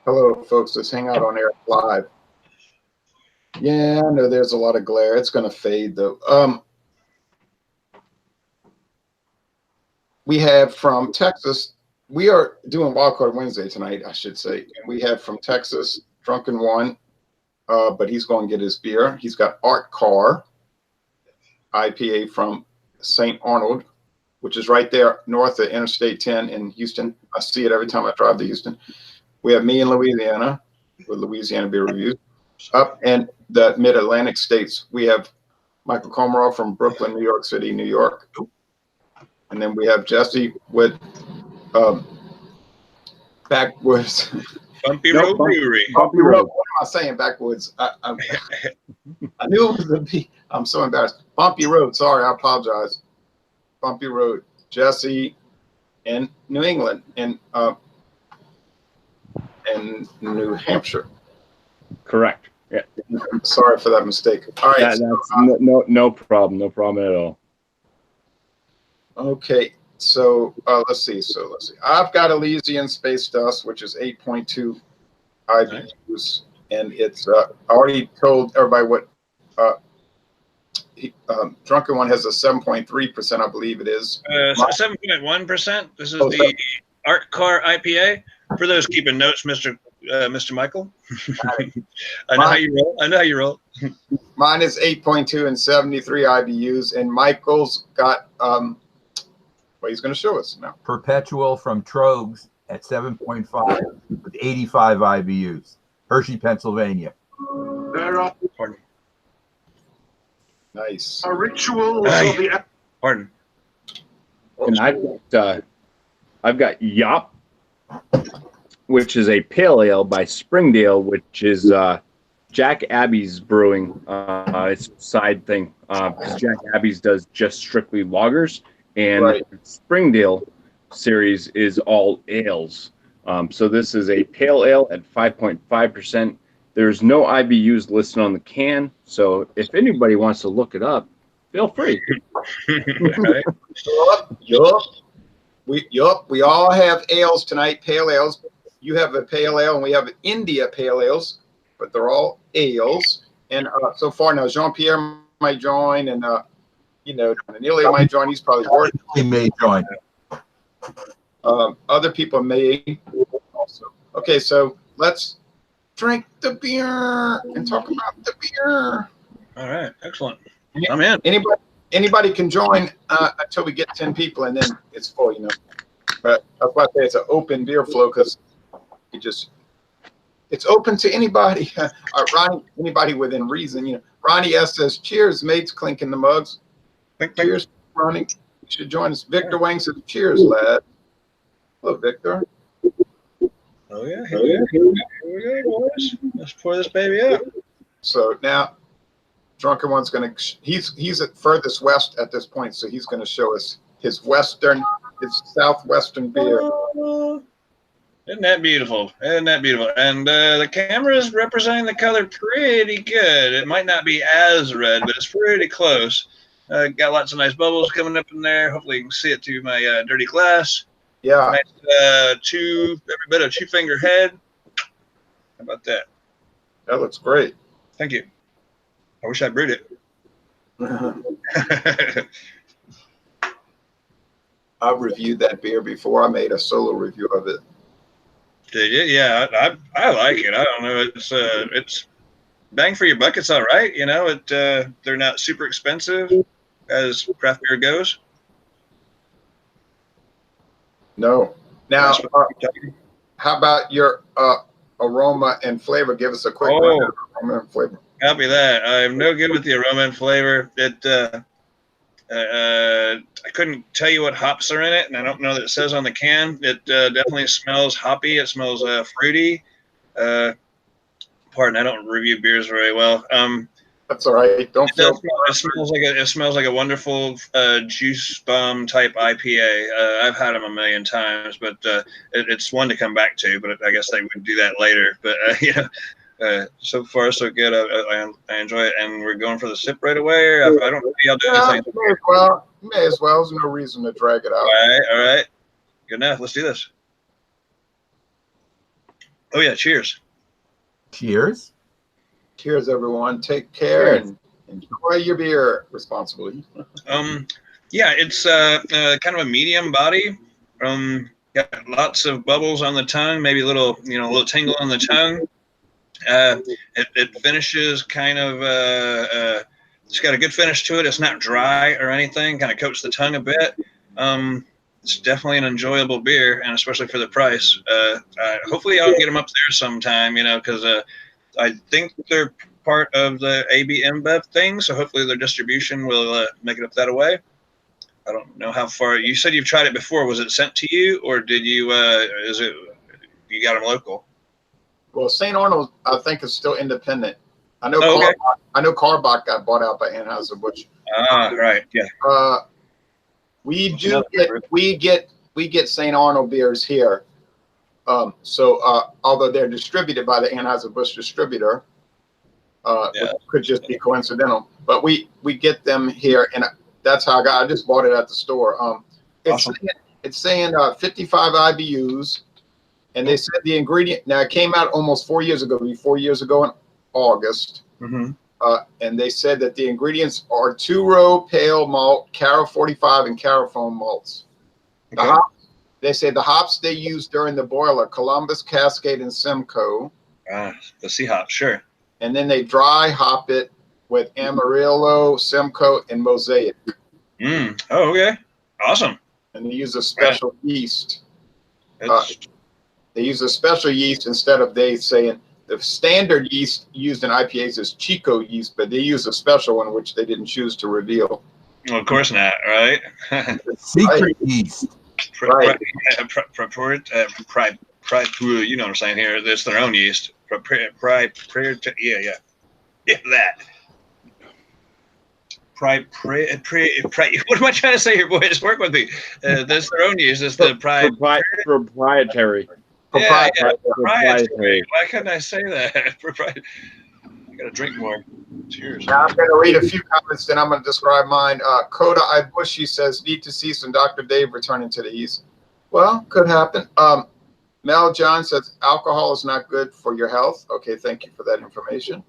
Hello, folks. Let's hang out on air live. Yeah, I know there's a lot of glare. It's going to fade, though. We have from Texas. We are doing Wildcard Wednesday tonight, I should say. And we have from Texas, Drunken One, but he's going to get his beer. He's got Art Car, IPA from St. Arnold, which is right there north of Interstate 10 in Houston. I see it every time I drive to Houston. We have me in Louisiana with Louisiana Beer Reviews. Up in the mid-Atlantic states, we have Michael Komarov from Brooklyn, New York City, New York. And then we have Jesse with Backwoods. Bumpy Road Brewery. Bumpy Road. What am I saying, Backwoods? I knew it was a B. I'm so embarrassed. Bumpy Road. Sorry, I apologize. Bumpy Road. Jesse in New England and New Hampshire. Correct. Yeah. Sorry for that mistake. All right. That's no problem. No problem at all. Okay. So let's see. I've got Elysian Space Dust, which is 8.2 IBUs, and it's I already told everybody what Drunken One has a 7.3%, I believe it is. 7.1%. This is the Art Car IPA. For those keeping notes, Mr. Michael. I know how you roll. Mine is 8.2 and 73 IBUs, and Michael's got well, he's going to show us now. Perpetual from Trogs at 7.5 with 85 IBUs. Hershey, Pennsylvania. Nice. A ritual. Pardon. And I've got Yop, which is a pale ale by Springdale, which is Jack Abbey's brewing. It's a side thing because Jack Abbey's does just strictly lagers, and Springdale series is all ales. So this is a pale ale at 5.5%. There's no IBUs listed on the can, so if anybody wants to look it up, feel free. We all have ales tonight, pale ales. You have a pale ale, and we have India pale ales, but they're all ales. And so far now, Jean-Pierre might join, and Nelia might join. He's probably working. He may join. Other people may also. Okay, so let's drink the beer and talk about the beer. All right, excellent. I'm in. Anybody can join until we get 10 people, and then it's full, But that's why I say it's an open beer flow, because it's open to anybody. Ronnie, anybody within reason, Ronnie S says, cheers, mates, clinking the mugs. Cheers, Ronnie. You should join us. Victor Wang says, cheers, lad. Hello, Victor. Oh, yeah. Here we go, boys. Let's pour this baby out. So now, Drunken One's going to, he's at furthest west at this point, so he's going to show us his southwestern beer. Isn't that beautiful? And the camera is representing the color pretty good. It might not be as red, but it's pretty close. Got lots of nice bubbles coming up in there. Hopefully you can see it through my dirty glass. Yeah. Nice, every bit of 2-finger head. How about that? That looks great. Thank you. I wish I brewed it. I reviewed that beer before. I made a solo review of it. Did you? Yeah, I like it. I don't know. It's bang for your buck. It's all right. They're not super expensive as craft beer goes. No. Now, how about your aroma and flavor? Give us a quick aroma and flavor. Copy that. I'm no good with the aroma and flavor. I couldn't tell you what hops are in it, and I don't know that it says on the can. It definitely smells hoppy. It smells fruity. Pardon, I don't review beers very well. That's all right. It smells like a wonderful juice bomb type IPA. I've had them a million times, but it's one to come back to. But I guess they would do that later. But so far so good. I enjoy it, and we're going for the sip right away. I don't think I'll do anything. May as well. There's no reason to drag it out. All right. Good enough. Let's do this. Oh yeah, cheers. Cheers. Cheers, everyone. Take care Cheers. and enjoy your beer responsibly. Yeah, it's kind of a medium body. Got lots of bubbles on the tongue, maybe a little tingle on the tongue. It finishes kind of it's got a good finish to it. It's not dry or anything. Kind of coats the tongue a bit. It's definitely an enjoyable beer, and especially for the price. Hopefully, I'll get them up there sometime. Because I think they're part of the I.B.R.G thing, so hopefully their distribution will make it up that way. I don't know how far. You said you've tried it before. Was it sent to you, or did you? Is it you got them local? Well, St. Arnold, I think, is still independent. I know. Oh, okay. I know Carbach got bought out by Anheuser-Busch. Right. Yeah. We get St. Arnold beers here. Although they're distributed by the Anheuser-Busch distributor, which could just be coincidental, but we get them here, and that's how I just bought it at the store. Awesome. It's saying 55 IBUs, and they said the ingredient. Now it came out almost 4 years ago. 4 years ago in August. Mm-hmm. And they said that the ingredients are 2-row pale malt, Cara 45, and Carafoam malts. Okay. They say the hops they use during the boil are Columbus, Cascade, and Simcoe. The sea hop, sure. And then they dry hop it with Amarillo, Simcoe, and Mosaic. Oh, okay. Awesome. And they use a special yeast. It's, They use a special yeast instead of saying the standard yeast used in IPAs is Chico yeast, but they use a special one which they didn't choose to reveal. well, of course not, right? Secret yeast. Right. You know what I'm saying here. It's their own yeast. Yeah, that. What am I trying to say here, boys? Work with me. That's their own yeast. It's the proprietary. Yeah, proprietary. Why couldn't I say that? I gotta drink more. Cheers. Now I'm going to read a few comments, then I'm going to describe mine. Coda I. Bushy says, need to see some Dr. Dave returning to the East. Well, could happen. Mel John says, alcohol is not good for your health. Okay, thank you for that information.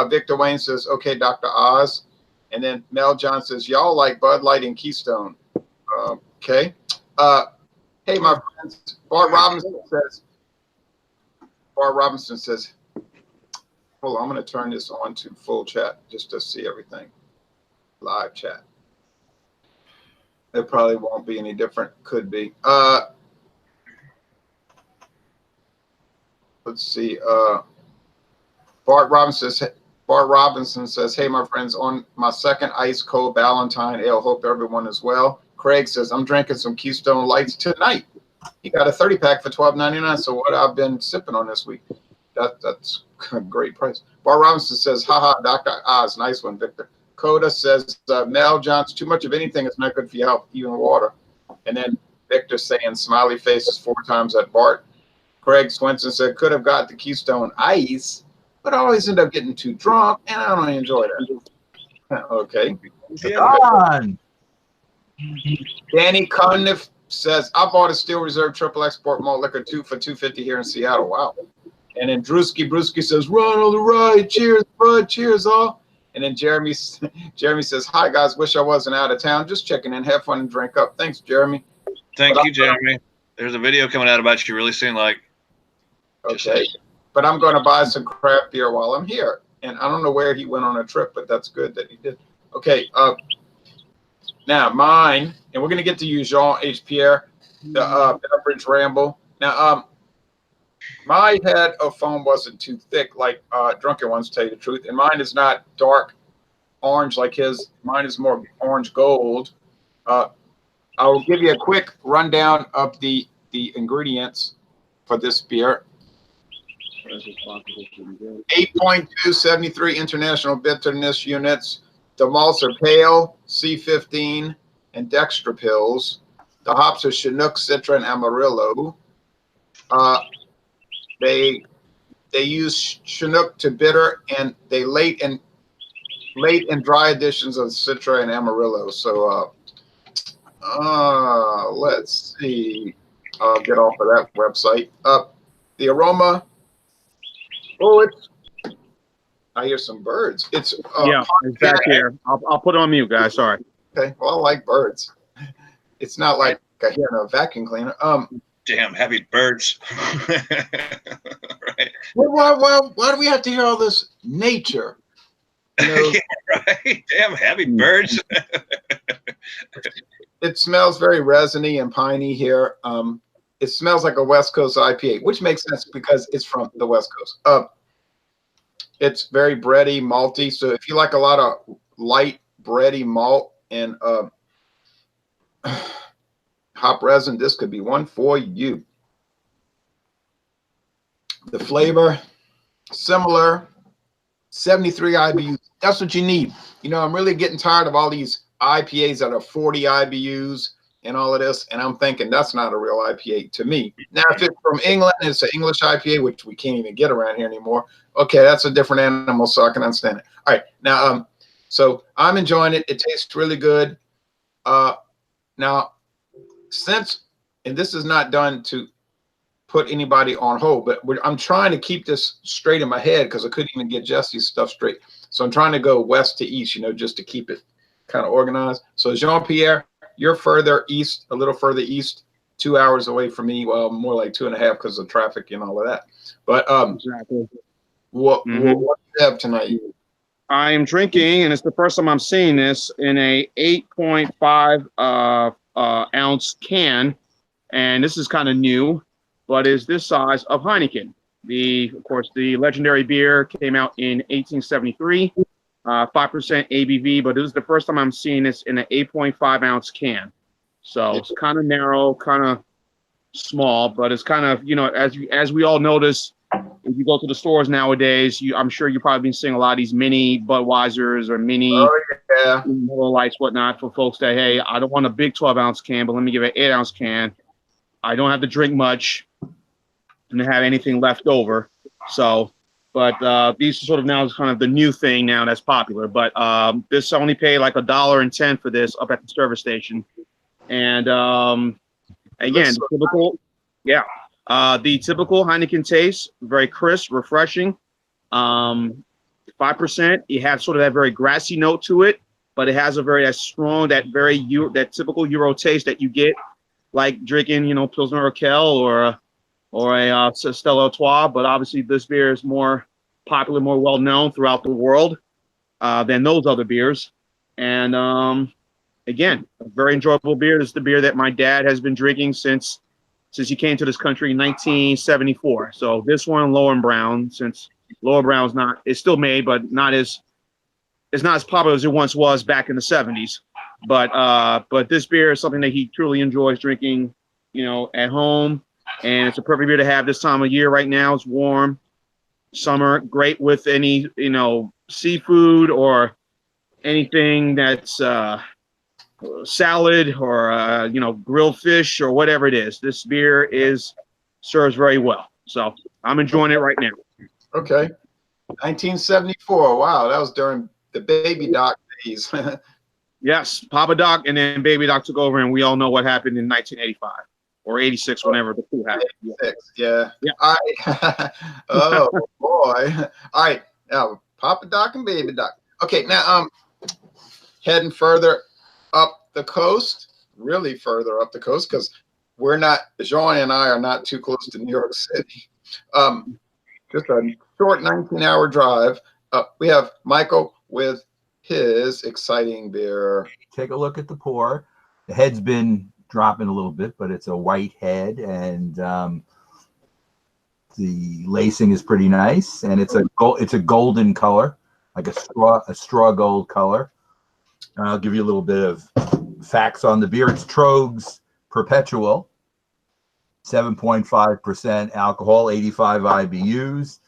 Victor Wayne says, okay, Dr. Oz. And then Mel John says, y'all like Bud Light and Keystone. Okay. Hey, my friends. Bart Robinson says, hold on, I'm going to turn this on to full chat just to see everything. Live chat. It probably won't be any different. Could be. Let's see. Bart Robinson says, hey, my friends, on my second ice cold Valentine ale. Hope everyone is well. Craig says, I'm drinking some Keystone Lights tonight. He got a 30-pack for $12.99. So what I've been sipping on this week. That's a great price. Bart Robinson says, haha, Dr. Oz. Nice one, Victor. Coda says, Mel Johns, too much of anything is not good for your health, even water. And then Victor saying, smiley faces 4 times at Bart. Craig Swenson said, could have got the Keystone Ice, but I always end up getting too drunk, and I don't enjoy that. Okay. On. Danny Conniff says, I bought a Steel Reserve Triple Export Malt Liquor 2 for $2.50 here in Seattle. Wow. And then Brewski says, run on the right. Cheers, bud. Cheers, all. And then Jeremy says, hi, guys. Wish I wasn't out of town. Just checking in. Have fun and drink up. Thanks, Jeremy. Thank you, Jeremy. There's a video coming out about you really soon. Okay. But I'm going to buy some craft beer while I'm here. And I don't know where he went on a trip, but that's good that he did. Okay. Now, mine, and we're going to get to you, Jean H. Pierre, the beverage ramble. Now, my head of foam wasn't too thick like Drunken Ones, to tell you the truth. And mine is not dark orange like his. Mine is more orange gold. I will give you a quick rundown of the ingredients for this beer. 8.2, 73 international bitterness units. The malts are pale, C15, and dextra pills. The hops are Chinook, Citra, and Amarillo. They use Chinook to bitter, and they late and dry additions of Citra and Amarillo. So let's see. I'll get off of that website. The aroma Oh, it's. I hear some birds. It's Yeah, it's back here. I'll put it on mute, guys. Sorry. okay. Well, I like birds. It's not like I hear a vacuum cleaner. Damn, happy birds. Right. Why do we have to hear all this nature? You know, Yeah, right. Damn, happy birds. it smells very resiny and piney here. It smells like a West Coast IPA, which makes sense because it's from the West Coast. It's very bready, malty. So if you like a lot of light, bready malt and hop resin, this could be one for you. The flavor, similar, 73 IBUs. That's what you need. You know, I'm really getting tired of all these IPAs that are 40 IBUs and all of this. And I'm thinking that's not a real IPA to me. Now, if it's from England, it's an English IPA, which we can't even get around here anymore. Okay, that's a different animal, so I can understand it. All right, now, so I'm enjoying it. It tastes really good. Now, since, and this is not done to put anybody on hold, but I'm trying to keep this straight in my head because I couldn't even get Jesse's stuff straight. So I'm trying to go west to east, you know, just to keep it kind of organized. So Jean-Pierre, you're further east, a little further east, 2 hours away from me. Well, more like 2.5 because of traffic and all of that. But Exactly. what do you have tonight? I am drinking, and it's the first time I'm seeing this, in a 8.5 ounce can, and this is kind of new, but is this size of Heineken. Of course, the legendary beer came out in 1873, 5% ABV, but this is the first time I'm seeing this in an 8.5 ounce can. So it's kind of narrow, kind of small, but it's kind of, you know, as we all notice, if you go to the stores nowadays, I'm sure you've probably been seeing a lot of these mini Budweisers or mini Miller Lights, whatnot, for folks that, hey, I don't want a big 12 ounce can, but let me give an 8 ounce can. I don't have to drink much and have anything left over. So, but these sort of now is kind of the new thing now that's popular. But this only paid like $1.10 for this up at the service station. And again, the typical Heineken taste, very crisp, refreshing. 5%. It has sort of that very grassy note to it, but it has that strong, that typical Euro taste that you get like drinking, you know, Pilsner Urquell or a Stella Artois. But obviously, this beer is more popular, more well known throughout the world than those other beers. And again, a very enjoyable beer. This is the beer that my dad has been drinking since he came to this country in 1974. So this one, Lower Brown, since Lower Brown's it's still made, but it's not as popular as it once was back in the 70s. But this beer is something that he truly enjoys drinking, you know, at home. And it's a perfect beer to have this time of year right now. It's warm, summer, great with any, you know, seafood or anything that's salad or you know, grilled fish or whatever it is. This beer serves very well. So I'm enjoying it right now. Okay. 1974. Wow, that was during the Baby Doc days. Yes, Papa Doc, and then Baby Doc took over, and we all know what happened in 1985 or 86, whenever the coup happened. 86, yeah. Yeah. All right. Oh boy. All right. Now Papa Doc and Baby Doc. Okay, now heading further up the coast, really further up the coast, because Jean and I are not too close to New York City. Just a short 19-hour drive. We have Michael with his exciting beer. Take a look at the pour. The head's been dropping a little bit, but it's a white head, and the lacing is pretty nice, and it's a golden color, like a straw gold color. I'll give you a little bit of facts on the beer. It's Trogs Perpetual, 7.5% alcohol, 85 IBUs.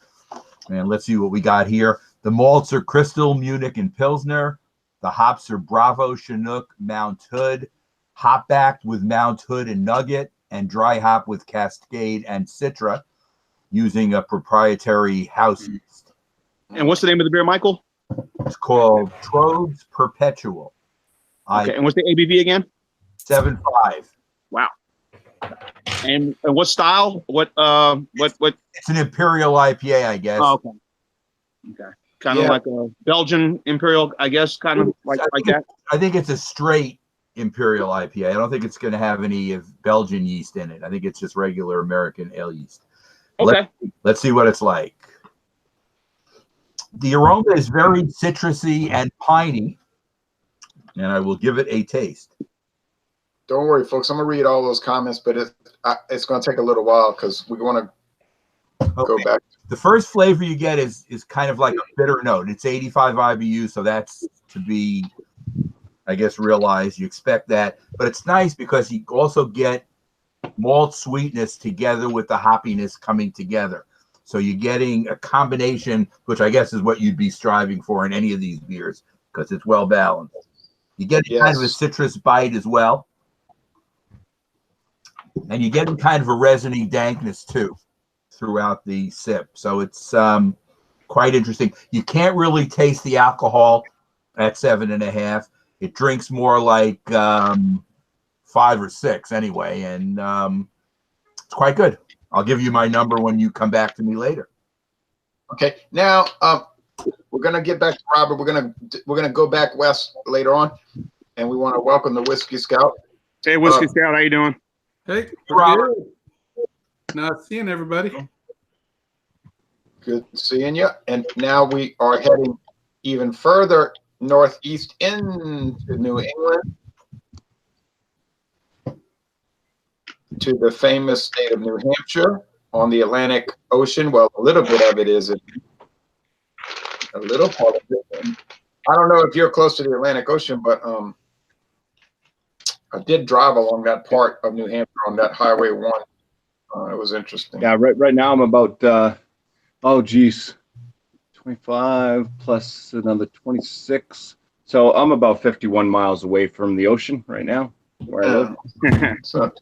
And let's see what we got here. The malts are Crystal, Munich, and Pilsner. The hops are Bravo, Chinook, Mount Hood. Hop backed with Mount Hood and Nugget, and dry hop with Cascade and Citra, using a proprietary house yeast. And what's the name of the beer, Michael? It's called Trogs Perpetual. Okay, and what's the ABV again? 7.5. Wow. And what style? What? It's an Imperial IPA, I guess. Oh, okay. Okay. Kind of Yeah. like a Belgian Imperial, I guess. Kind of like that. I think it's a straight Imperial IPA. I don't think it's going to have any of Belgian yeast in it. I think it's just regular American ale yeast. Okay. Let's see what it's like. The aroma is very citrusy and piney, and I will give it a taste. Don't worry, folks. I'm gonna read all those comments, but it's gonna take a little while because we want to go back. The first flavor you get is kind of like a bitter note. It's 85 IBU, so that's to be, I guess, realized. You expect that, but it's nice because you also get malt sweetness together with the hoppiness coming together. So you're getting a combination, which I guess is what you'd be striving for in any of these beers because it's well balanced. You get kind of a citrus bite as well. And you get kind of a resiny dankness too throughout the sip. So it's quite interesting. You can't really taste the alcohol at 7.5. It drinks more like 5 or 6 anyway. And it's quite good. I'll give you my number when you come back to me later. Okay. Now we're gonna get back to Robert. We're gonna go back west later on, and we want to welcome the Whiskey Scout. Hey, Whiskey Scout, how you doing? Hey, Robert. nice seeing everybody. Good seeing you. And now we are heading even further northeast into New England to the famous state of New Hampshire on the Atlantic Ocean. Well, a little bit of it is a little part of it. I don't know if you're close to the Atlantic Ocean, but I did drive along that part of New Hampshire on that Highway 1. It was interesting. Yeah, right now I'm about 25 plus another 26. So I'm about 51 miles away from the ocean right now, where I live. So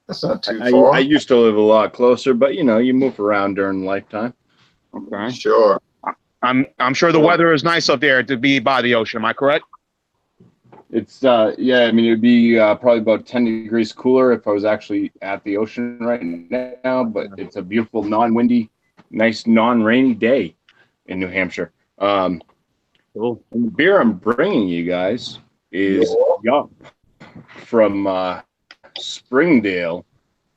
that's not too far. I used to live a lot closer, but you know, you move around during lifetime. Okay. Sure. I'm sure the weather is nice up there to be by the ocean. Am I correct? It's yeah, I mean it'd be probably about 10 degrees cooler if I was actually at the ocean right now, but it's a beautiful non-windy, nice non-rainy day in New Hampshire. Cool. And the beer I'm bringing you guys is Yup from Springdale,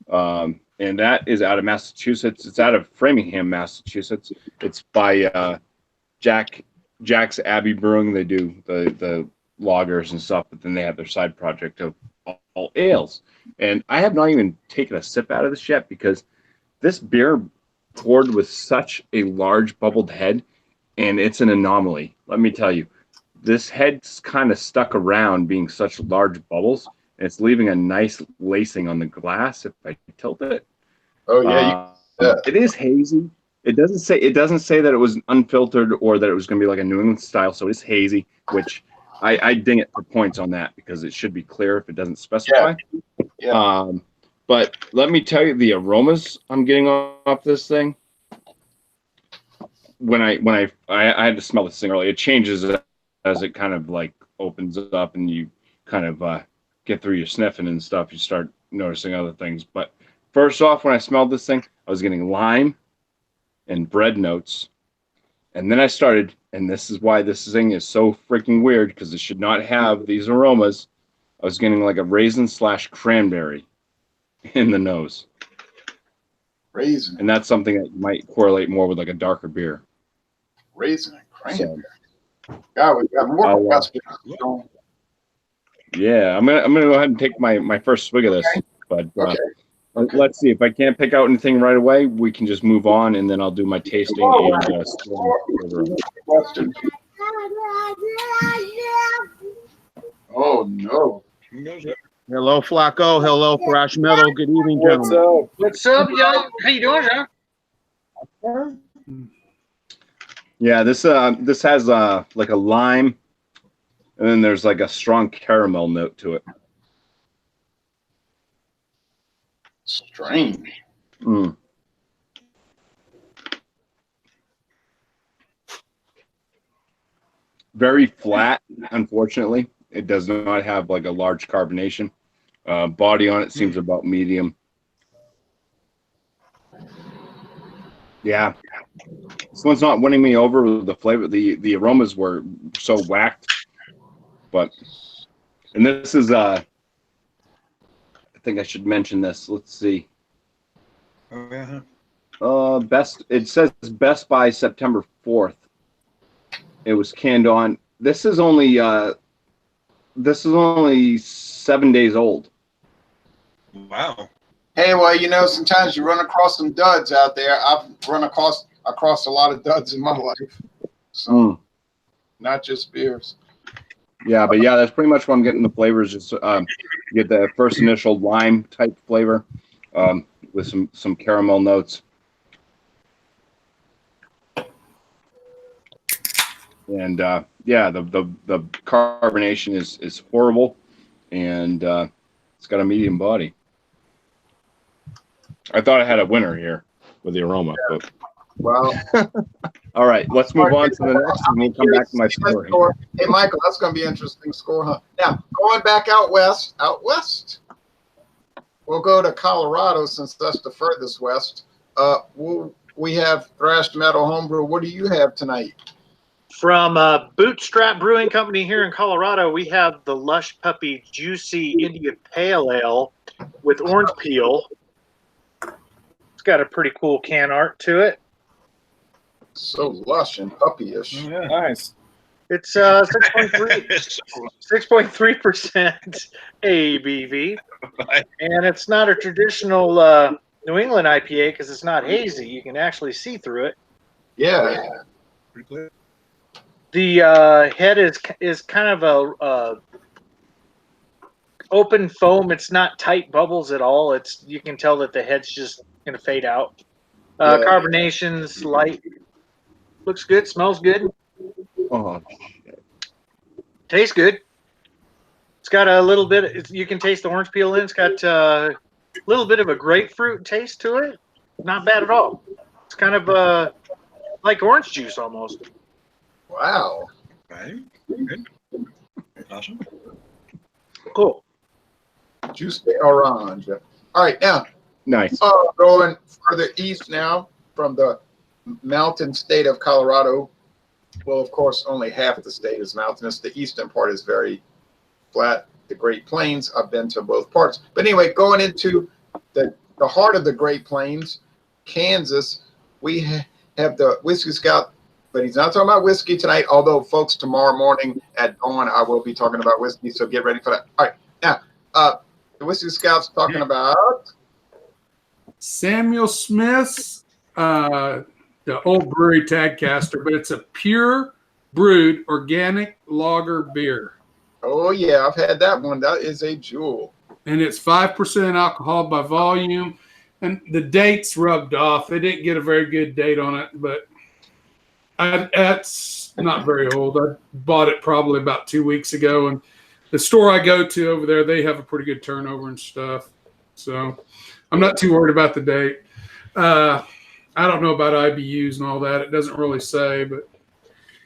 and that is out of Massachusetts. It's out of Framingham, Massachusetts. It's by Jack's Abbey Brewing. They do the lagers and stuff, but then they have their side project of all ales. And I have not even taken a sip out of this yet because this beer poured with such a large bubbled head, and it's an anomaly. Let me tell you, this head's kind of stuck around being such large bubbles, and it's leaving a nice lacing on the glass if I tilt it. Oh yeah. It is hazy. It doesn't say that it was unfiltered or that it was going to be like a New England style. So it's hazy, which I ding it for points on that because it should be clear if it doesn't specify. Yeah. But let me tell you the aromas I'm getting off this thing. When I had to smell this thing earlier, it changes as it kind of like opens up and you kind of get through your sniffing and stuff. You start noticing other things. But first off, when I smelled this thing, I was getting lime and bread notes. And then I started, and this is why this thing is so freaking weird because it should not have these aromas. I was getting like a raisin / cranberry in the nose. Raisin. And that's something that might correlate more with like a darker beer. Raisin and cranberry. So, God, we got more questions. yeah, I'm gonna go ahead and take my first swig of this. But Okay. let's see if I can't pick out anything right away. We can just move on, and then I'll do my tasting and Question. Oh no. Hello, Flacco. Hello, Thrash Metal. Good evening, gentlemen. What's up, y'all? How you doing, John? yeah, this has like a lime, and then there's like a strong caramel note to it. Strange. Mm. Very flat, unfortunately. It does not have like a large carbonation. Body on it seems about medium. Yeah. This one's not winning me over with the flavor. The aromas were so whacked. But, and this is, I think I should mention this. Let's see. Oh, yeah. It says best by September 4th. It was canned on. This is only 7 days old. Wow. Hey, well, you know, sometimes you run across some duds out there. I've run across a lot of duds in my life. So, not just beers. Yeah, but yeah, that's pretty much what I'm getting the flavors. Just you get the first initial lime type flavor with some caramel notes. And yeah, the carbonation is horrible, and it's got a medium body. I thought I had a winner here with the aroma, but Well, all right, let's move on to the next, and we'll come back to my story. Hey, Michael, that's going to be an interesting score, huh? Now, going back out west, we'll go to Colorado since that's the furthest west. We have Thrashed Metal Homebrew. What do you have tonight? From Bootstrap Brewing Company here in Colorado, we have the Lush Puppy Juicy India Pale Ale with orange peel. It's got a pretty cool can art to it. So lush and puppyish. Yeah. Nice. It's 6.3% ABV, and it's not a traditional New England IPA because it's not hazy. You can actually see through it. Yeah. Pretty clear. The head is kind of a open foam. It's not tight bubbles at all. You can tell that the head's just going to fade out. Yeah. Carbonation's light. Looks good. Smells good. Oh, Tastes good. It's got a little bit. You can taste the orange peel in. It's got a little bit of a grapefruit taste to it. Not bad at all. It's kind of like orange juice almost. Wow. Right. Good. Awesome. Cool. Juice de orange. All right, now nice. going further east now from the mountain state of Colorado. Well, of course, only half the state is mountainous. The eastern part is very flat. The Great Plains, I've been to both parts. But anyway, going into the heart of the Great Plains, Kansas, we have the Whiskey Scout, but he's not talking about whiskey tonight, although, folks, tomorrow morning at dawn, I will be talking about whiskey, so get ready for that. All right, now, the Whiskey Scout's talking about Samuel Smith's the old brewery Tagcaster, but it's a pure brewed organic lager beer. Oh, yeah, I've had that one. That is a jewel. And it's 5% alcohol by volume. And the date's rubbed off. They didn't get a very good date on it, but it's not very old. I bought it probably about 2 weeks ago. And the store I go to over there, they have a pretty good turnover and stuff. So I'm not too worried about the date. I don't know about IBUs and all that. It doesn't really say, but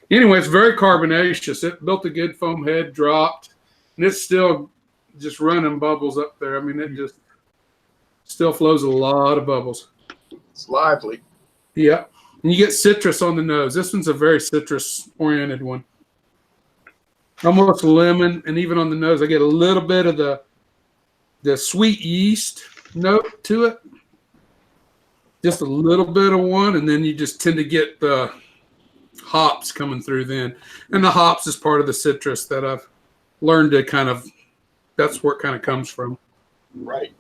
anyway, it's very carbonaceous. It built a good foam head, dropped, and it's still just running bubbles up there. I mean, it just still flows a lot of bubbles. It's lively. Yeah. And you get citrus on the nose. This one's a very citrus-oriented one. Almost lemon, and even on the nose, I get a little bit of the sweet yeast note to it. Just a little bit of one, and then you just tend to get the hops coming through then. And the hops is part of the citrus that I've learned to kind of, that's where it kind of comes from. Right.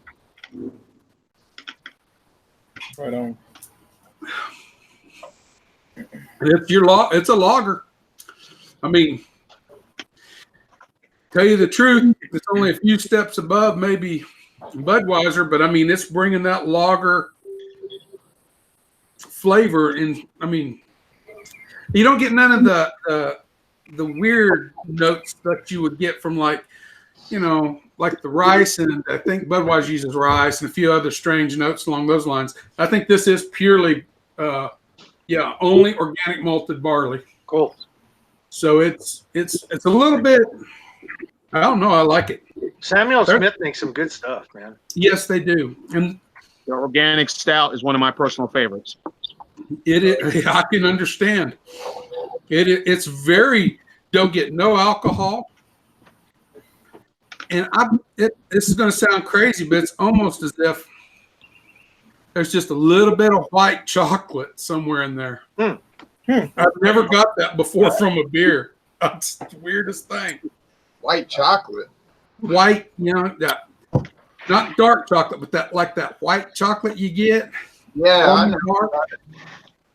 Right on. It's a lager. I mean, tell you the truth, it's only a few steps above maybe Budweiser, but I mean, it's bringing that lager flavor in. I mean, you don't get none of the weird notes that you would get from like the rice, and I think Budweiser uses rice and a few other strange notes along those lines. I think this is purely only organic malted barley. Cool. So it's a little bit, I don't know, I like it. Samuel Smith makes some good stuff, man. Yes, they do. And The organic stout is one of my personal favorites. I can understand. It's very, don't get no alcohol. And this is going to sound crazy, but it's almost as if there's just a little bit of white chocolate somewhere in there. I've never got that before from a beer. That's the weirdest thing. White chocolate. White, that not dark chocolate, but that white chocolate you get. Yeah, I know.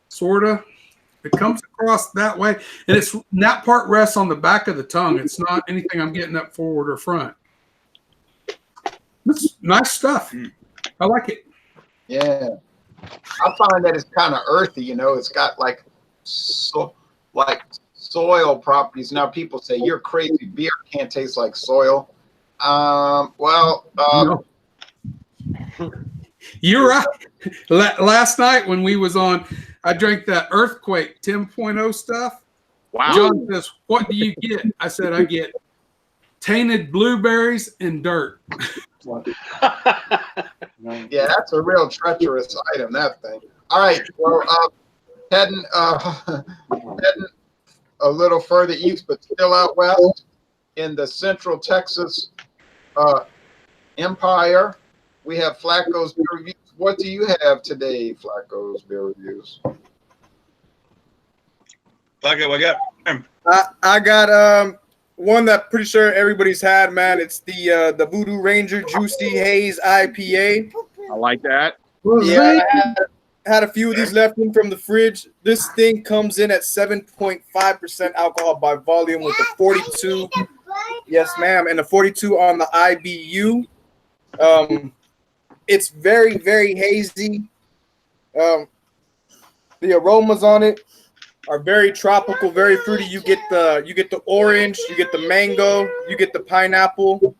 Sort of. It comes across that way, and that part rests on the back of the tongue. It's not anything I'm getting up forward or front. It's nice stuff. I like it. Yeah, I find that it's kind of earthy. It's got like soil properties. Now people say you're crazy. Beer can't taste like soil. No. You're right. Last night when we was on, I drank that Earthquake 10.0 stuff. Wow. John says, "What do you get?" I said, "I get tainted blueberries and dirt." Yeah, that's a real treacherous item, that thing. All right, well, heading a little further east, but still out west in the Central Texas Empire, we have Flacco's Beer Reviews. What do you have today, Flacco's Beer Reviews? Flacco, what got? I got one that pretty sure everybody's had, man. It's the Voodoo Ranger Juicy Haze IPA. I like that. Yeah, I had a few of these left in from the fridge. This thing comes in at 7.5% alcohol by volume with a 42. Yes, ma'am, and a 42 on the IBU. It's very, very hazy. The aromas on it are very tropical, very fruity. You get the orange, you get the mango, you get the pineapple.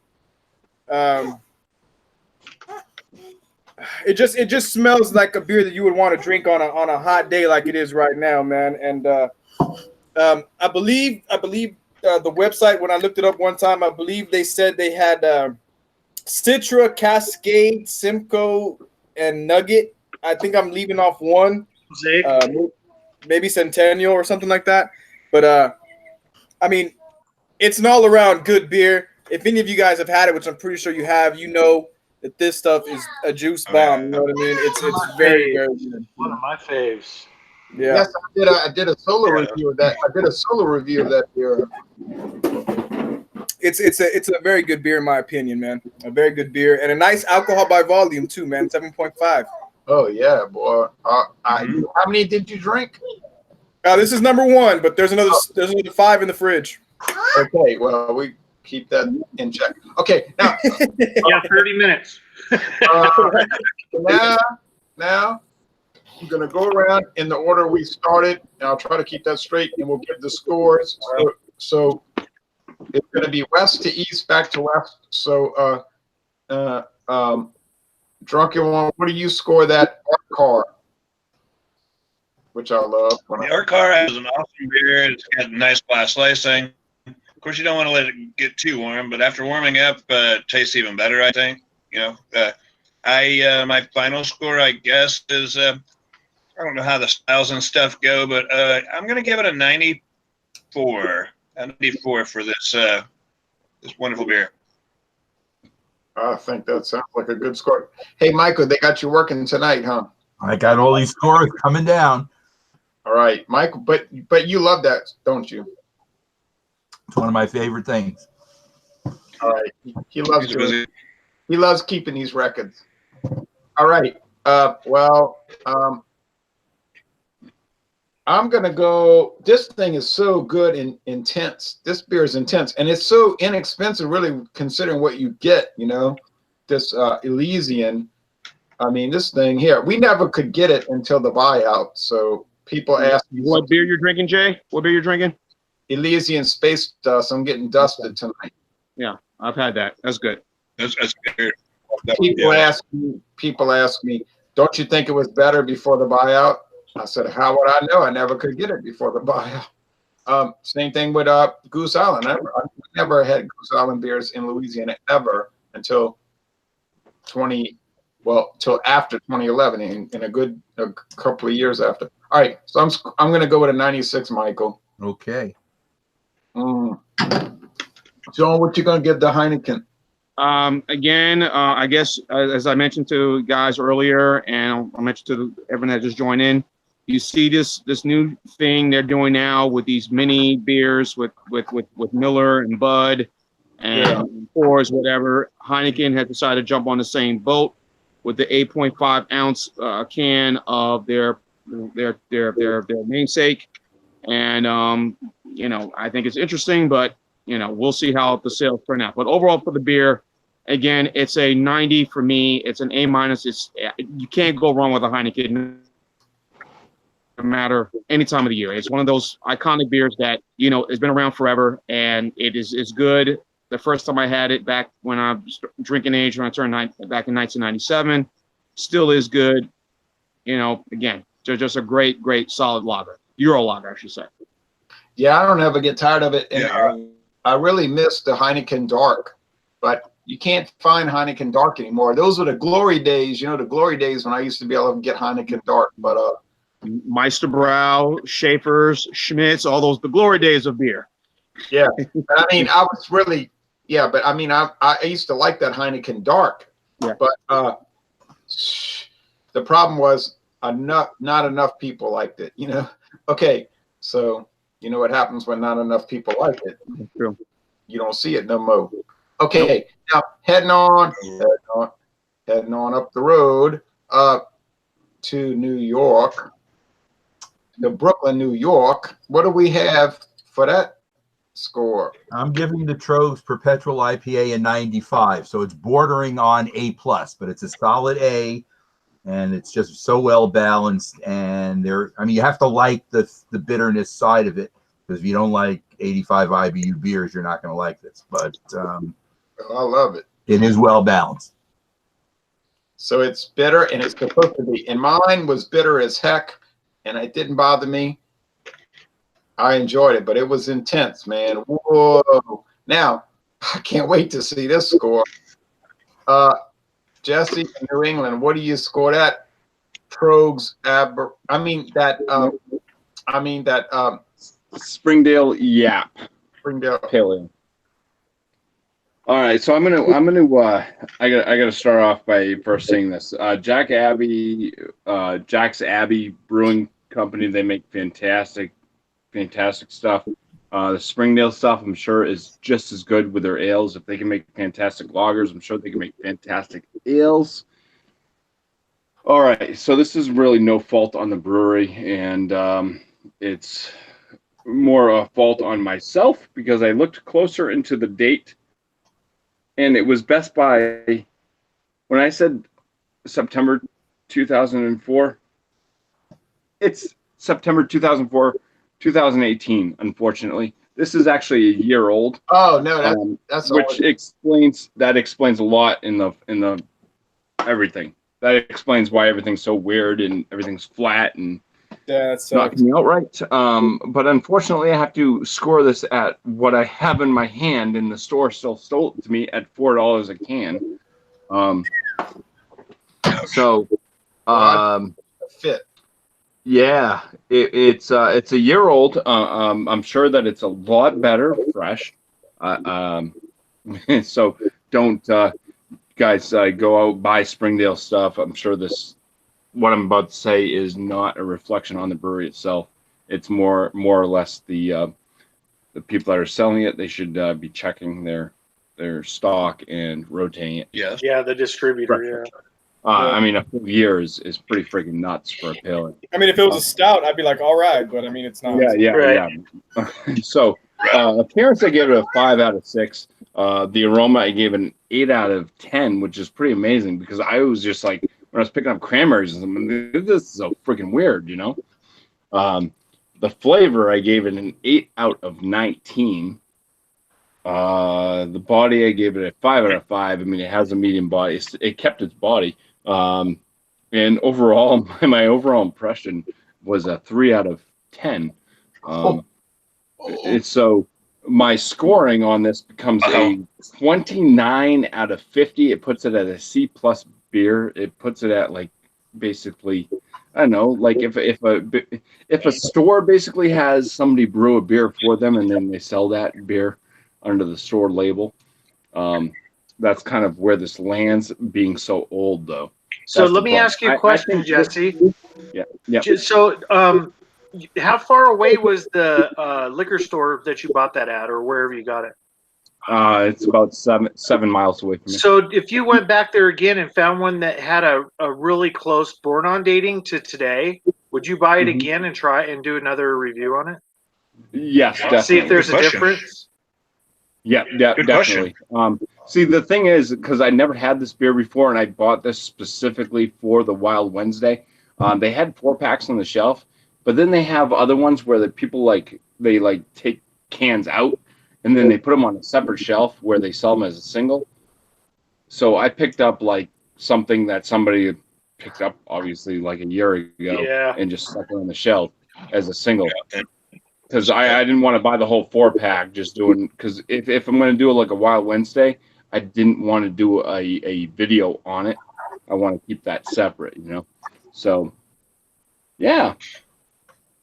It just smells like a beer that you would want to drink on a hot day like it is right now, man. And I believe the website, when I looked it up one time, I believe they said they had Citra, Cascade, Simcoe, and Nugget. I think I'm leaving off one. Maybe Centennial or something like that. But I mean, it's an all-around good beer. If any of you guys have had it, which I'm pretty sure you have, you know that this stuff is a juice bomb. You know what I mean? It's very, very good. One of my faves. Yeah. Yes, I did a solo review of that. I did a solo review of that beer. It's a very good beer in my opinion, man. A very good beer and a nice alcohol by volume too, man. 7.5. Oh yeah, boy. How many did you drink? This is number one, but there's another 5 in the fridge. Okay, well we keep that in check. Okay, now Yeah, 30 minutes. now I'm gonna go around in the order we started, and I'll try to keep that straight, and we'll give the scores. So it's gonna be west to east, back to west. So Drunken One, what do you score that car? Which I love. The I.B.R.G is an awesome beer. It's got nice glass lacing. Of course, you don't want to let it get too warm, but after warming up, it tastes even better, I think. My final score, I guess, is I don't know how the styles and stuff go, but I'm going to give it a 94. A 94 for this wonderful beer. I think that sounds like a good score. Hey, Michael, they got you working tonight, huh? I got all these scores coming down. All right, Michael, but you love that, don't you? It's one of my favorite things. All right, he loves keeping these records. All right, I'm gonna go. This thing is so good and intense. This beer is intense, and it's so inexpensive, really, considering what you get. This Elysian. I mean, this thing here, we never could get it until the buyout. So people ask me, What beer you're drinking, Jay? What beer you're drinking? Elysian Space Dust. I'm getting dusted tonight. Yeah, I've had that. That's good. That's good. People ask me, don't you think it was better before the buyout? I said, how would I know? I never could get it before the buyout. Same thing with Goose Island. I never had Goose Island beers in Louisiana ever until Well, till after 2011, in a couple of years after. All right, so I'm going to go with a 96, Michael. Okay. John, what you going to give the Heineken? Again, I guess as I mentioned to guys earlier, and I mentioned to everyone that just joined in, you see this new thing they're doing now with these mini beers with Miller and Bud and Coors, whatever. Heineken has decided to jump on the same boat with the 8.5 ounce can of their namesake, and I think it's interesting, but we'll see how the sales turn out. But overall for the beer, again, it's a 90 for me. It's an A-. You can't go wrong with a Heineken, no matter any time of the year. It's one of those iconic beers that has been around forever, and it's good. The first time I had it back when I was drinking age, when I turned back in 1997, still is good. Again, just a great solid lager, Euro lager, I should say. Yeah, I don't ever get tired of it. And I really miss the Heineken Dark, but you can't find Heineken Dark anymore. Those were the glory days, the glory days when I used to be able to get Heineken Dark. But Meisterbrow, Schaefer's, Schmidt's, all those, the glory days of beer. Yeah, I mean, I was really, but I mean, I used to like that Heineken Dark, but the problem was not enough people liked it. Okay, so you know what happens when not enough people like it? True. You don't see it no more. Okay, now heading on up the road to New York, to Brooklyn, New York. What do we have for that score? I'm giving the Trogs Perpetual IPA a 95, so it's bordering on A+, but it's a solid A, and it's just so well balanced. And you have to like the bitterness side of it, because if you don't like 85 IBU beers, you're not going to like this. But I love it. It is well balanced. So it's bitter, and it's supposed to be. And mine was bitter as heck, and it didn't bother me. I enjoyed it, but it was intense, man. Whoa. Now, I can't wait to see this score. Jesse in New England, what do you score that? Trogs, Springdale Yap. Springdale Pale Ale. All right, so I gotta start off by first saying this. Jack's Abbey Brewing Company, they make fantastic stuff. The Springdale stuff, I'm sure, is just as good with their ales. If they can make fantastic lagers, I'm sure they can make fantastic ales. All right, so this is really no fault on the brewery, and it's more a fault on myself, because I looked closer into the date, and it was Best Buy. When I said September 2004, it's September 2004, 2018. Unfortunately, this is actually a year old. Oh no, that's which explains a lot in the everything. That explains why everything's so weird and everything's flat and not coming out right. But unfortunately, I have to score this at what I have in my hand, and the store still stole it to me at $4 a can. Fit. Yeah, it's a year old. I'm sure that it's a lot better fresh. So don't guys go out buy Springdale stuff. I'm sure what I'm about to say is not a reflection on the brewery itself. It's more or less the people that are selling it. They should be checking their stock and rotating it. Yes. Yeah, the distributor. I mean, a full year is pretty freaking nuts for a pale ale. I mean, if it was a stout, I'd be like, all right, but I mean, it's not. Yeah. So appearance, I gave it a 5 out of 6. The aroma, I gave it an 8 out of 10, which is pretty amazing, because I was just like, when I was picking up cranberries, this is so freaking weird, The flavor, I gave it an 8 out of 19. The body, I gave it a 5 out of 5. I mean, it has a medium body. It kept its body. And overall, my overall impression was a 3 out of 10. So my scoring on this becomes a 29 out of 50. It puts it at a C+ beer, it puts it at like basically, I don't know, like if a store basically has somebody brew a beer for them and then they sell that beer under the store label, that's kind of where this lands, being so old though. So That's the let me problem. ask you a I question, think Jesse. Yeah. So, how far away was the liquor store that you bought that at, or wherever you got it? It's about 7 miles away from me. So, if you went back there again and found one that had a really close born-on dating to today, would you buy it again and try and do another review on it? Yes, definitely. See if there's Good a question. difference. Yeah, Good definitely. See, the thing is, because I never had this beer before, and I bought this specifically for the Wild Wednesday. They had 4-packs on the shelf, but then they have other ones where the people they take cans out, and then they put them on a separate shelf where they sell them as a single. So I picked up like something that somebody picked up, obviously, like a year ago, Yeah. and just stuck it on the shelf as a single. Because I didn't want to buy the whole 4-pack, just doing, because if I'm going to do like a Wild Wednesday, I didn't want to do a video on it. I want to keep that separate, you know. So, yeah,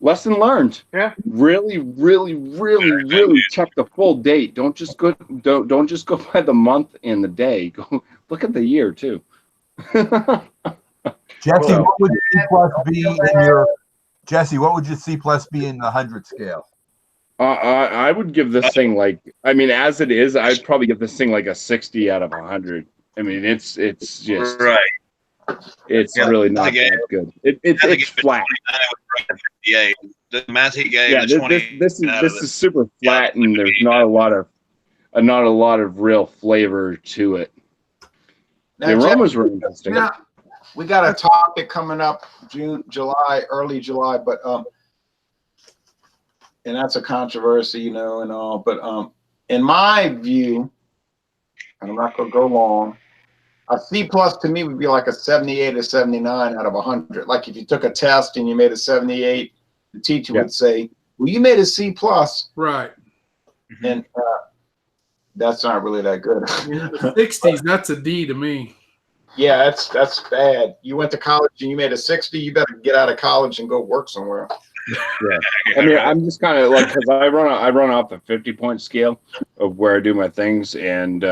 lesson learned. Yeah. Really, really, really check the full date. Don't just go by the month and the day. Go look at the year too. Jesse, Well, what would C plus be in your Jesse? What would your C plus be in the 100 scale? I would give this thing as it is, I'd probably give this thing like a 60 out of 100. I mean, it's just Right. It's really not that good. It's flat. Yeah, the math he gave. Yeah, the 20 this is super flat, and there's not a lot of real flavor to it. Now, The Jeff, aromas were interesting. now, we got a topic coming up early July, but and that's a controversy, you know, and all. But in my view, and I'm not gonna go long, a C plus to me would be like a 78 or 79 out of 100. Like if you took a test and you made a 78, the teacher would say, "Well, you made a C plus." Right. And that's not really that good. The 60s, that's a D to me. Yeah, that's bad. You went to college and you made a 60. You better get out of college and go work somewhere. Yeah, I mean, I'm just kind of like, because I run off the 50-point scale of where I do my things, and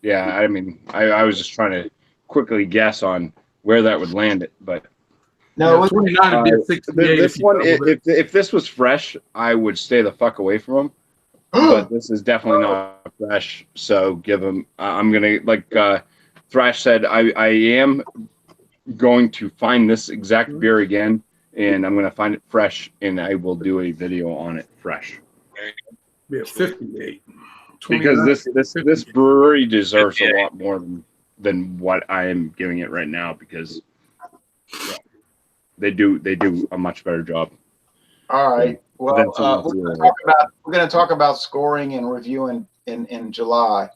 yeah, I mean, I was just trying to quickly guess on where that would land it, but no, Yeah, 29 would be a 68. this one, if this was fresh, I would stay the fuck away from them. But this is definitely not fresh, so give them. I'm gonna, like Thrash said, I am going to find this exact beer again, and I'm going to find it fresh, and I will do a video on it fresh. Be a 58. Because this brewery deserves a lot more than what I am giving it right now, because they do a much better job. All right. Well, we're going to talk about scoring and reviewing in July,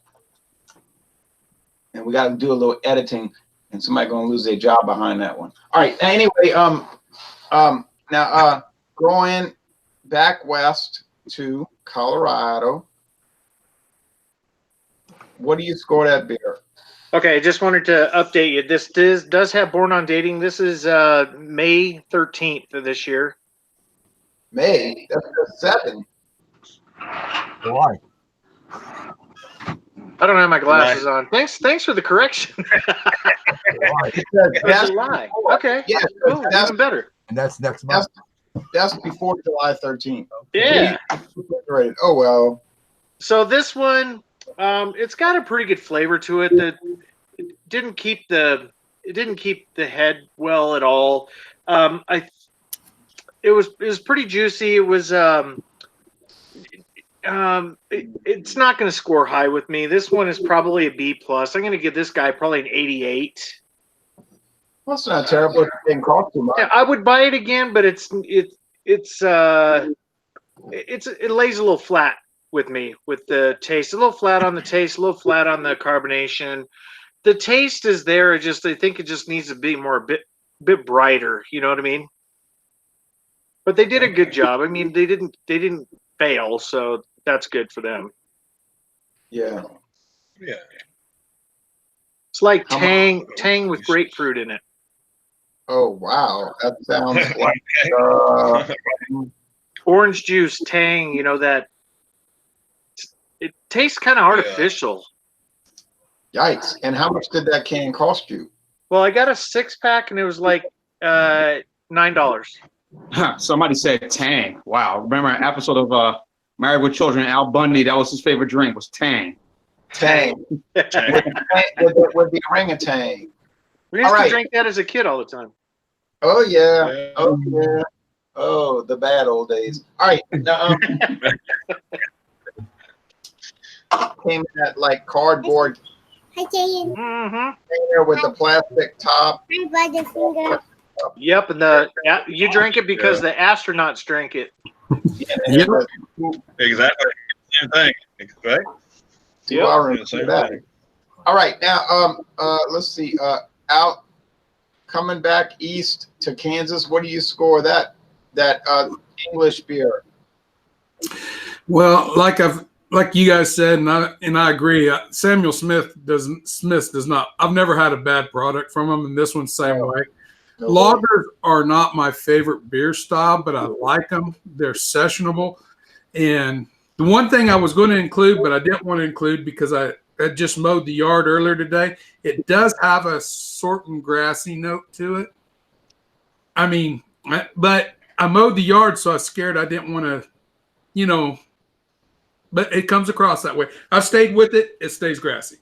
and we got to do a little editing, and somebody going to lose their job behind that one. All right. Anyway, now going back west to Colorado, what do you score that beer? Okay, just wanted to update you. This does have Born on Dating. This is May 13th of this year. May? That's just 7. Why? I don't have my glasses on. Thanks for the correction. That's a lie. Okay. Yeah, cool. Even better. And that's next month. That's before July 13th. Yeah. Oh well. So this one, it's got a pretty good flavor to it. That it didn't keep the head well at all. It was pretty juicy. It was it's not going to score high with me. This one is probably a B plus. I'm going to give this guy probably an 88. Well, it's not terrible. It didn't cost too much. Yeah, I would buy it again, but it lays a little flat with me with the taste. A little flat on the taste, a little flat on the carbonation. The taste is there. I think it just needs to be a bit brighter. You know what I mean? But they did a good job. I mean, they didn't fail, so that's good for them. Yeah. Yeah. It's like How Tang with grapefruit in it. Oh wow, that sounds like Orange juice, Tang. You know that. It tastes kind of artificial. yikes. And how much did that can cost you? Well, I got a 6-pack and it was like $9. Somebody said Tang. Wow. Remember an episode of Married with Children, Al Bundy, that was his favorite drink, was Tang. Tang. with the orangutan. We used All to right. drink that as a kid all the time. Oh yeah. Oh yeah. Oh, the bad old days. All right. Now, came in that like cardboard Mm-hmm. container with the plastic top. Yep, and you drank it because the astronauts drank it. Yeah. Exactly. Same thing. Right? 2 hours Yeah, same into that. thing. All right. Now, let's see. Out coming back east to Kansas. What do you score that English beer? Well, like you guys said, and I agree. Samuel Smith does not. I've never had a bad product from him, and this one's the same way. No Lagers are not my favorite beer style, but I like them. They're sessionable. And the one thing I was going to include, but I didn't want to include because I had just mowed the yard earlier today, it does have a certain grassy note to it. I mean, but I mowed the yard, so I was scared I didn't want to, but it comes across that way. I've stayed with it. It stays grassy.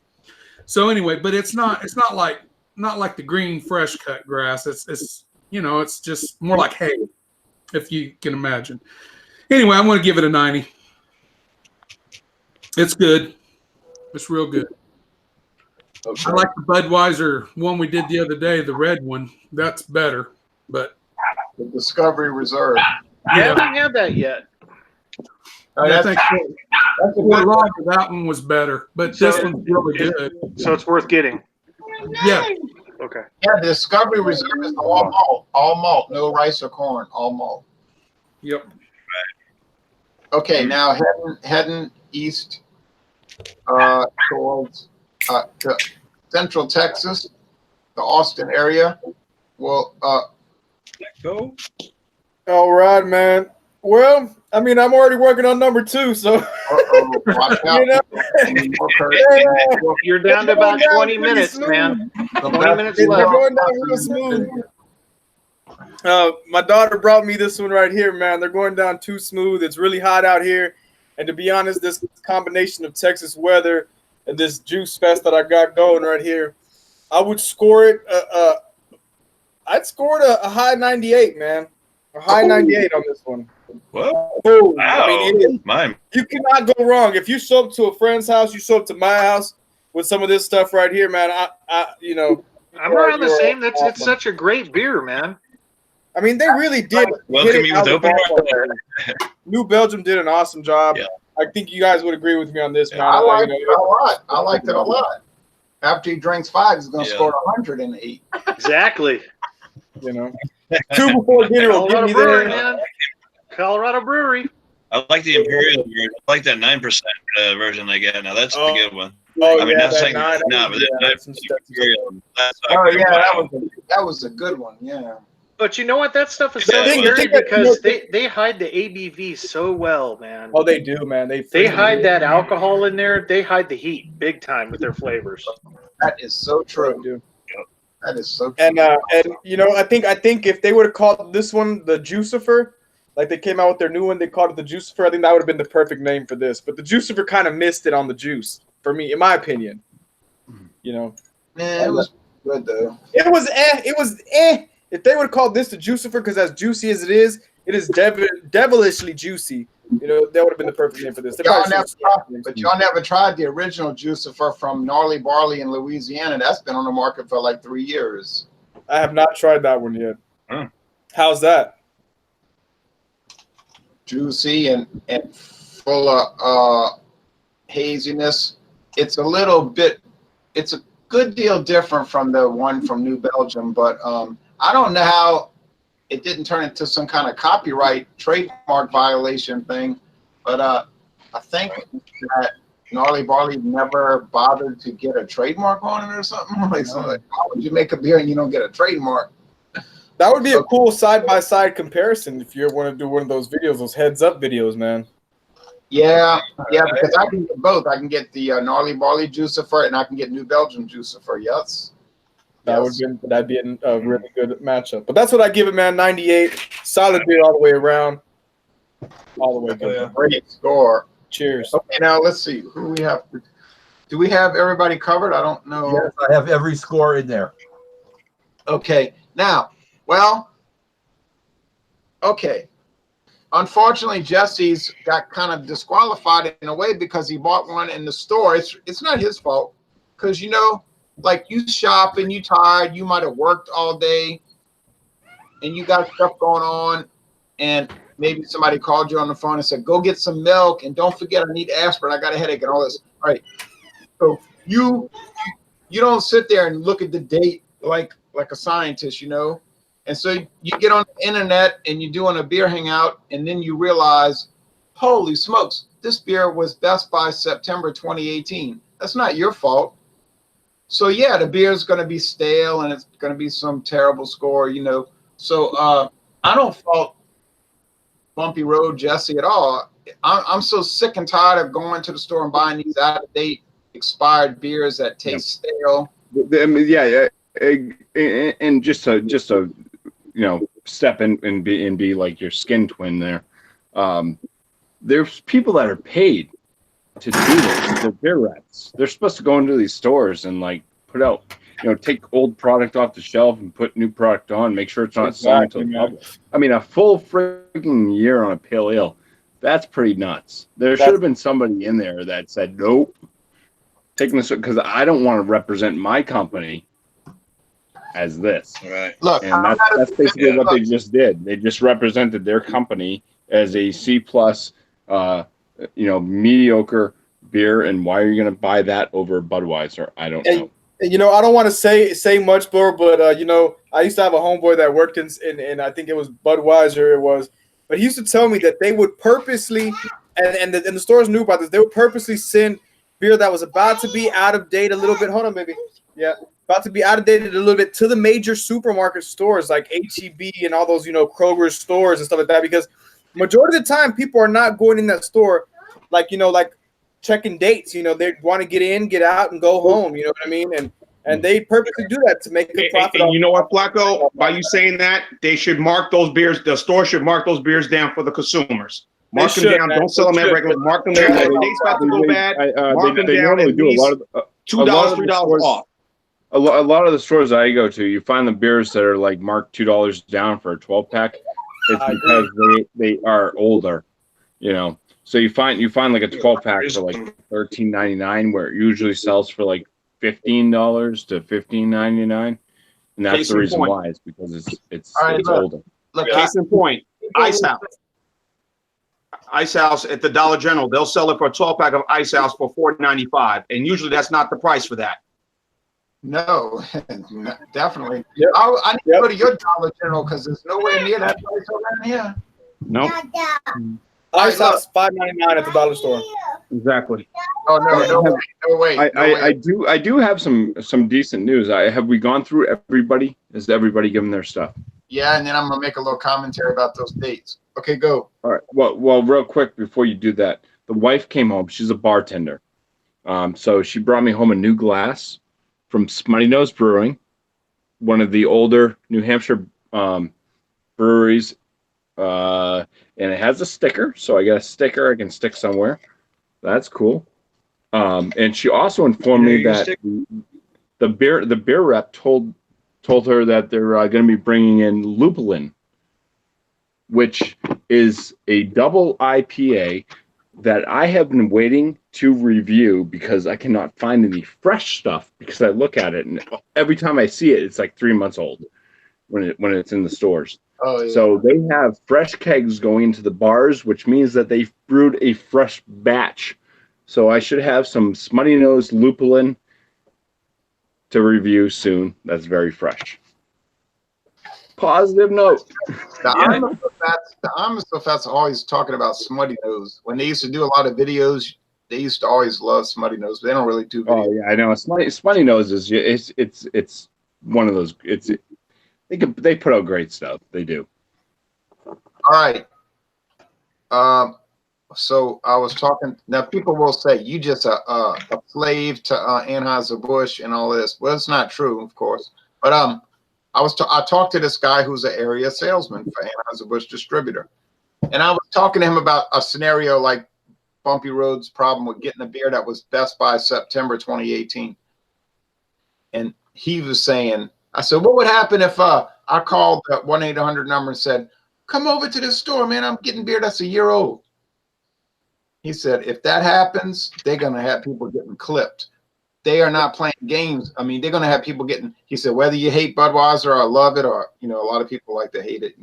So anyway, but it's not like the green fresh cut grass. It's just more like hay, if you can imagine. Anyway, I'm going to give it a 90. It's good. It's real good. Okay. I like the Budweiser one we did the other day, the red one. That's better. But The Discovery Reserve. I haven't had that yet. I think That's a Fort good Lauderdale, that one was better. But this one's really good. So it's worth getting. Yeah. Okay. Yeah, the Discovery Reserve is all malt, no rice or corn, all malt. Yep. Okay, now heading east towards to Central Texas, the Austin area. Well, Go. All right, man. Well, I mean, I'm already working on number 2, so watch out. You're down to about 20 minutes, man. 20 minutes They're left. going down real smooth. My daughter brought me this one right here, man. They're going down too smooth. It's really hot out here. And to be honest, this combination of Texas weather and this juice fest that I got going right here, I would score it. I'd score it a high 98, man. A high 98 on this one. Whoa. Oh, Wow. I mean, it is. Mine. You cannot go wrong. If you show up to a friend's house, you show up to my house with some of this stuff right here, man. I'm around the same. It's such a great beer, man. I mean, they really did. Welcome you with open arms. New Belgium did an awesome job. Yeah. I think you guys would agree with me on this, man. I liked it a lot. I liked it a lot. After he drinks 5, he's going to Yeah. score 108. Exactly. 2 before dinner will get Colorado me Brewery, there. man. Colorado Brewery. I like the Imperial version. I like that 9% version they get now. That's a good one. Oh, I mean, yeah, not that saying nine, no, but yeah, that that's some stuff. Imperial. That's Oh like, yeah, wow. that was a good one. Yeah. But you know what? That stuff is so Yeah, scary well, because they hide the ABV so well, man. Oh, they do, man. They hide that alcohol in there. They hide the heat big time with their flavors. That is so true. They do. That is so true. And I think if they would have called this one the Juicifer, like they came out with their new one, they called it the Juicifer. I think that would have been the perfect name for this. But the Juicifer kind of missed it on the juice for me, in my opinion. Man, it was good though. It was eh. If they would have called this the Juicifer, because as juicy as it is devilishly juicy. That would have been the perfect name for this. Y'all never tried the original Juicifer from Gnarly Barley in Louisiana. That's been on the market for like 3 years. I have not tried that one yet. How's that? Juicy and full of haziness. It's a good deal different from the one from New Belgium, but I don't know how it didn't turn into some kind of copyright trademark violation thing, but I think that Gnarly Barley never bothered to get a trademark on it or something? Like, so like, how would you make a beer and you don't get a trademark? That would be a cool side-by-side comparison if you ever want to do one of those videos, those heads-up videos, man. Yeah, because I can get both. I can get the Gnarly Barley juicifer and I can get New Belgium juicifer. Yes. That'd be a really good matchup. But that's what I give it, man. 98, solid beer all the way around. All the way good. Great score. Cheers. Okay, now let's see who we have. Do we have everybody covered? I don't know. Yes, I have every score in there. Okay, now, well, okay. Unfortunately, Jesse's got kind of disqualified in a way because he bought one in the store. It's not his fault because, you know, like you shop and you tired, you might have worked all day and you got stuff going on, and maybe somebody called you on the phone and said, go get some milk and don't forget I need aspirin, I got a headache and all this. All right. So you don't sit there and look at the date like a scientist, you know. And so you get on the internet and you're doing a beer hangout, and then you realize, holy smokes, this beer was best by September 2018. That's not your fault. So yeah, the beer is going to be stale and it's going to be some terrible score, you know. So I don't fault Bumpy Road Jesse at all. I'm so sick and tired of going to the store and buying these out of date expired beers that taste stale. I mean, yeah, and just to you know, step in and be like your skin twin there. There's people that are paid to do this. They're beer reps. They're supposed to go into these stores and like put out, you know, take old product off the shelf and put new product on, make sure it's not selling to the public. I mean, a full freaking year on a pale ale, that's pretty nuts. There should have been somebody in there that said, nope, taking this, because I don't want to represent my company as this. Right. Look, and that's basically what they just did. They just represented their company as a C plus, you know, mediocre beer. And why are you going to buy that over Budweiser? I don't know. You know, I don't want to say much more, but you know, I used to have a homeboy that worked in I think it was Budweiser. It was, but he used to tell me that they would purposely, and the stores knew about this. They would purposely send beer that was about to be out of date a little bit. Hold on, baby. Yeah, about to be out of date a little bit to the major supermarket stores like H-E-B and all those, you know, Kroger stores and stuff like that. Because majority of the time, people are not going in that store, like, you know, like checking dates. You know, they want to get in, get out, and go home. You know what I mean? And they purposely do that to make good profit. And you know what, Flacco? By you saying that, they should mark those beers. The store should mark those beers down for the consumers. Mark them down. Don't sell them at regular. Mark them down. If the date's about to go bad, mark them down at least $2, $3 off. A lot of the stores I go to, you find the beers that are like marked $2 down for a 12-pack. It's because they are older, you know. So you find like a 12-pack for like $13.99, where it usually sells for like $15 to $15.99, and that's the reason why. It's because it's older. Look, case in point, Ice House at the Dollar General, they'll sell it for a 12-pack of Ice House for $4.95, and usually that's not the price for that. No, definitely. Yep. I need to go to your Dollar General because there's nowhere near that place around here. No. Ice House $5.99 at the dollar store. Exactly. Oh no way. I do have some decent news. Have we gone through everybody? Is everybody given their stuff? Yeah, and then I'm gonna make a little commentary about those dates. Okay, go. All right. Well, real quick before you do that, the wife came home. She's a bartender. So she brought me home a new glass from Smutty Nose Brewing, one of the older New Hampshire breweries. And it has a sticker, so I got a sticker I can stick somewhere. That's cool. And she also informed me that the beer rep told her that they're going to be bringing in Lupulin, which is a double IPA that I have been waiting to review because I cannot find any fresh stuff, because I look at it and every time I see it, it's like 3 months old when it's in the stores. Oh, yeah. So they have fresh kegs going into the bars, which means that they've brewed a fresh batch. So I should have some Smutty Nose Lupulin to review soon. That's very fresh. Positive note. The Amistofats are always talking about Smutty Nose. When they used to do a lot of videos, they used to always love Smutty Nose, but they don't really do video. Oh yeah, I know. Smutty Nose is it's one of those. They put out great stuff. They do. All right. So I was talking. Now people will say you just a slave to Anheuser-Busch and all this. Well, it's not true, of course. But I talked to this guy who's an area salesman for Anheuser-Busch distributor, and I was talking to him about a scenario like Bumpy Road's problem with getting a beer that was best by September 2018. And he was saying, I said, what would happen if I called that 1-800 number and said, come over to this store, man, I'm getting beer that's a year old. He said, if that happens, they're going to have people getting clipped. They are not playing games. I mean, they're going to have people getting, he said, whether you hate Budweiser or love it, or, a lot of people like to hate it.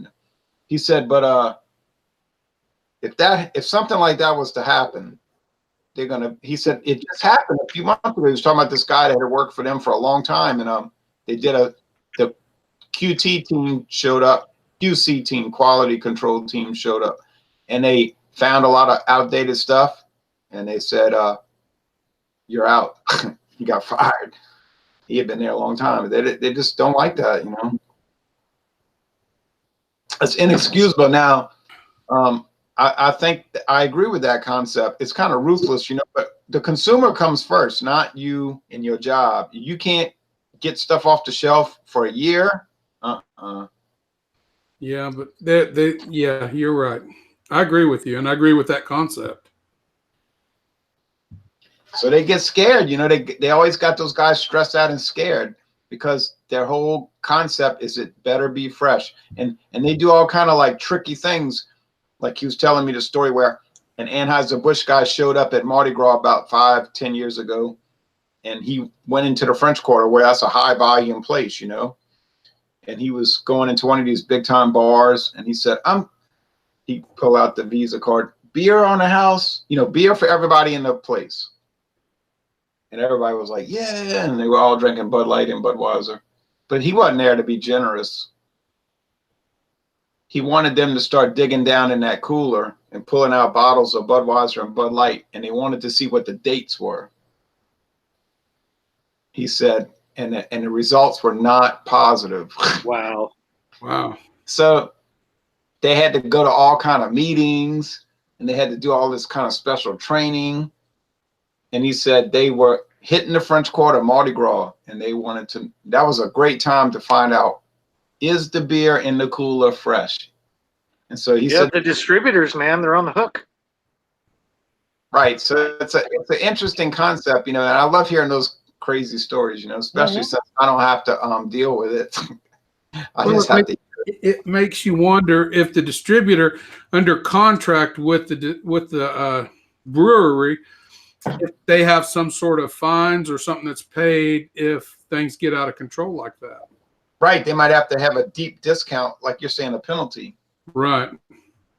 He said, but if something like that was to happen, he said, it just happened a few months ago. He was talking about this guy that had worked for them for a long time. And they did the QT team showed up, QC team, quality control team showed up, and they found a lot of outdated stuff. And they said, you're out. He got fired. He had been there a long time. They just don't like that, It's inexcusable. Now, I think I agree with that concept. It's kind of ruthless, but the consumer comes first, not you and your job. You can't get stuff off the shelf for a year. Yeah, but yeah, you're right. I agree with you, and I agree with that concept. So they get scared, they always got those guys stressed out and scared because their whole concept is it better be fresh. And they do all kind of like tricky things. Like he was telling me the story where an Anheuser-Busch guy showed up at Mardi Gras about 5-10 years ago, and he went into the French Quarter where that's a high volume place, and he was going into one of these big time bars, and he said, he pulled out the Visa card, beer on the house, beer for everybody in the place. And everybody was like, yeah, and they were all drinking Bud Light and Budweiser. But he wasn't there to be generous. He wanted them to start digging down in that cooler and pulling out bottles of Budweiser and Bud Light, and they wanted to see what the dates were. He said, and the results were not positive. Wow. Wow. So they had to go to all kind of meetings, and they had to do all this kind of special training. And he said they were hitting the French Quarter, Mardi Gras, and they wanted to, that was a great time to find out, is the beer in the cooler fresh? And so he said, the distributors, man, they're on the hook. Right. So it's an interesting concept, and I love hearing those crazy stories, especially since I don't have to deal with it. It makes you wonder if the distributor under contract with the brewery, if they have some sort of fines or something that's paid if things get out of control like that. Right. They might have to have a deep discount, like you're saying, a penalty. Right.